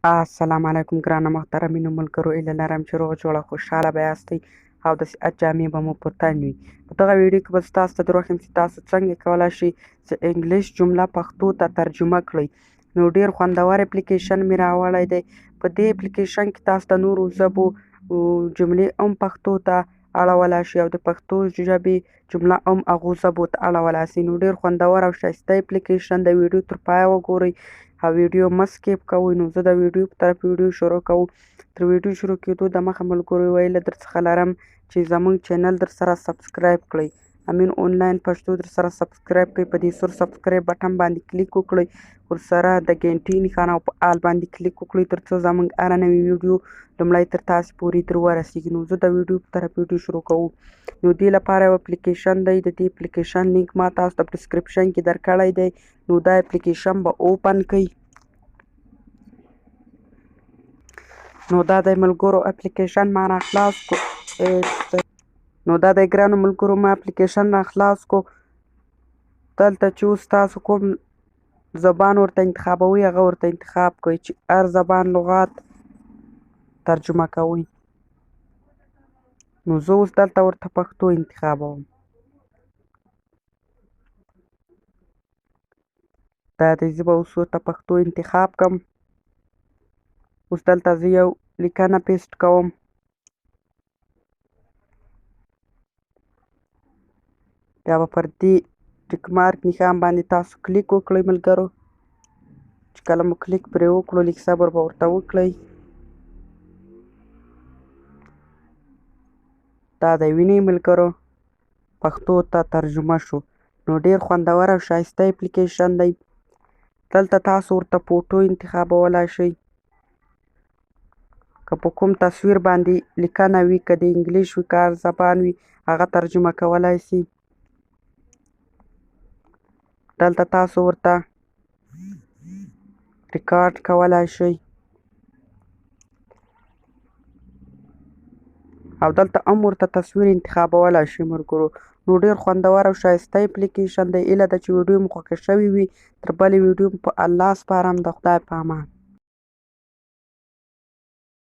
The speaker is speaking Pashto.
السلام علیکم ګرانه محترمینو ملګرو، ایله لرم چې روغ جوړه خوشحاله به یاستئ او د صحت جامې به مو په تن وي. په دغه ویډیو کې به زه تاسو ته دروغ یم چې تاسو څنګه کولی شئ چې انګلیش جمله پښتو ته ترجمه کړئ. نو ډېر خوندور اپلیکیشن مې راوړی دی. په دې اپلیکیشن کې تاسو د نورو ژبو جملې هم پښتو ته اړولی شئ او د پښتو ژبې جمله هم هغو ژبو ته اړولی شئ. نو ډېر خوندور او ښایسته اپلیکیشن دی. ویډیو تر پایه وګورئ او ویډیو مه سکیپ کوئ. نو زه د ویډیو په طرف ویډیو شروع کوم. تر ویډیو شروع کېدو دمخه ملګرو ویله در څخه لرم چې زموږ چینل در سره سبسکرایب کړئ. امین آنلاین پښتو در سره سبسکرایب کړئ. په دې سور سبسکرایب بټن باندې کلیک وکړئ. ورسره د ګنټې نښان او په آل باندې کلیک وکړئ تر څو زموږ هره نوې ویډیو لومړی تر تاسې پورې در ورسېږي. نو زه د ویډیو په طرف ویډیو شروع کوم. نو دې لپاره یو اپلیکیشن دی. د دې اپلیکیشن لینک ما تاسو ته په ډسکرپشن کې درکړی دی. نو دا اپلیکیشن به اوپن کړئ. نو دا د ملګرو اپلیکیشن ما را خلاص کو. نو دا د ګرانو ملګرو ما اپلیکیشن را خلاص کو. دلته چې اوس تاسو کوم زبان ورته انتخابوئ هغه ورته انتخاب کړئ چې هر زبان لغات ترجمه کوئ. نو زه اوس دلته ورته پښتو انتخابوم. دا دی زه به اوس ورته پښتو انتخاب کړم. اوس دلته زه یو لیکنه پیسټ کوم. بیا به پر دې ټیک مارک نښان باندې تاسو کلیک وکړئ ملګرو. چې کله مو کلیک پرې وکړو لږ صبر به ورته وکړئ. دا دی وینئ ملګرو پښتو ته ترجمه شو. نو ډېر خوندور او ښایسته اپلیکیشن دی. دلته تاسو ورته فوټو انتخابولی شئ. که په کوم تصویر باندې لیکنه وي، که د انګلیش وي، که هر زبان وي هغه ترجمه کولی شي. دلته تاسو ورته ریکارډ کولی شئ او دلته هم ورته تصویر انتخابولی شئ ملګرو. نو ډېر خوندور او ښایسته اپلیکیشن دی. هیله ده چې ویډیو مو خوښه شوې وي. تر بلې ویډیو په الله سپارم. د خدای په امان.